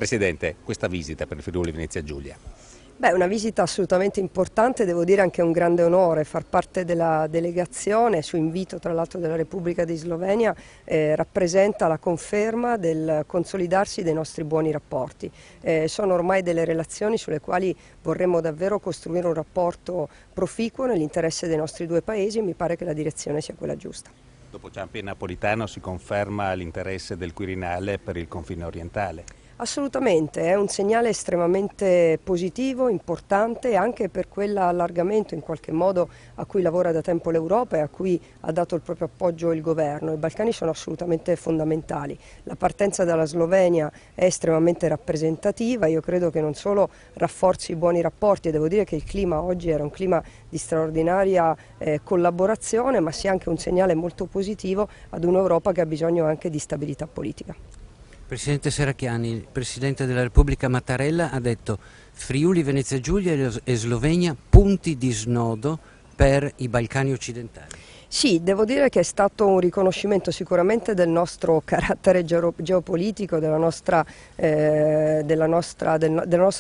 Presidente, questa visita per il Friuli Venezia Giulia. Beh, una visita assolutamente importante, devo dire anche un grande onore far parte della delegazione su invito tra l'altro della Repubblica di Slovenia, rappresenta la conferma del consolidarsi dei nostri buoni rapporti. Sono ormai delle relazioni sulle quali vorremmo davvero costruire un rapporto proficuo nell'interesse dei nostri due paesi e mi pare che la direzione sia quella giusta. Dopo Ciampi e Napolitano si conferma l'interesse del Quirinale per il confine orientale. Assolutamente, è un segnale estremamente positivo, importante anche per quell'allargamento in qualche modo a cui lavora da tempo l'Europa e a cui ha dato il proprio appoggio il governo. I Balcani sono assolutamente fondamentali. La partenza dalla Slovenia è estremamente rappresentativa, io credo che non solo rafforzi i buoni rapporti, e devo dire che il clima oggi era un clima di straordinaria collaborazione, ma sia anche un segnale molto positivo ad un'Europa che ha bisogno anche di stabilità politica. Presidente Serracchiani, il Presidente della Repubblica Mattarella ha detto Friuli Venezia Giulia e Slovenia punti di snodo per i Balcani occidentali. Sì, devo dire che è stato un riconoscimento sicuramente del nostro carattere geopolitico, della nostra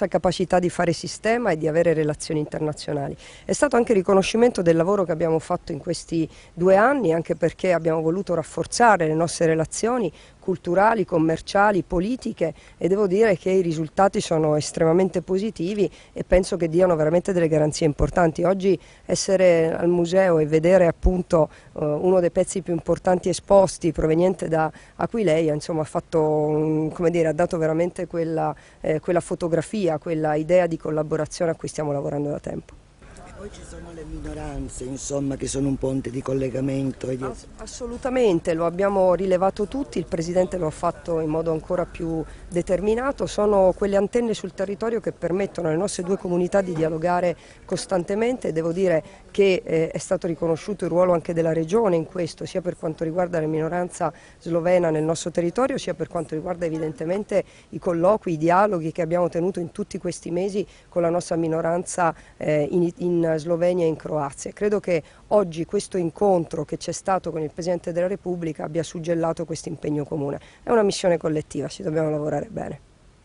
capacità di fare sistema e di avere relazioni internazionali. È stato anche riconoscimento del lavoro che abbiamo fatto in questi 2 anni, anche perché abbiamo voluto rafforzare le nostre relazioni culturali, commerciali, politiche e devo dire che i risultati sono estremamente positivi e penso che diano veramente delle garanzie importanti. Oggi essere al museo e vedere appunto uno dei pezzi più importanti esposti proveniente da Aquileia, insomma, ha dato veramente quella fotografia, quella idea di collaborazione a cui stiamo lavorando da tempo. Poi ci sono le minoranze, insomma, che sono un ponte di collegamento. Assolutamente, lo abbiamo rilevato tutti, il Presidente lo ha fatto in modo ancora più determinato, sono quelle antenne sul territorio che permettono alle nostre due comunità di dialogare costantemente e devo dire che è stato riconosciuto il ruolo anche della Regione in questo, sia per quanto riguarda la minoranza slovena nel nostro territorio, sia per quanto riguarda evidentemente i colloqui, i dialoghi che abbiamo tenuto in tutti questi mesi con la nostra minoranza in Slovenia e in Croazia. Credo che oggi questo incontro che c'è stato con il Presidente della Repubblica abbia suggellato questo impegno comune. È una missione collettiva, ci dobbiamo lavorare bene.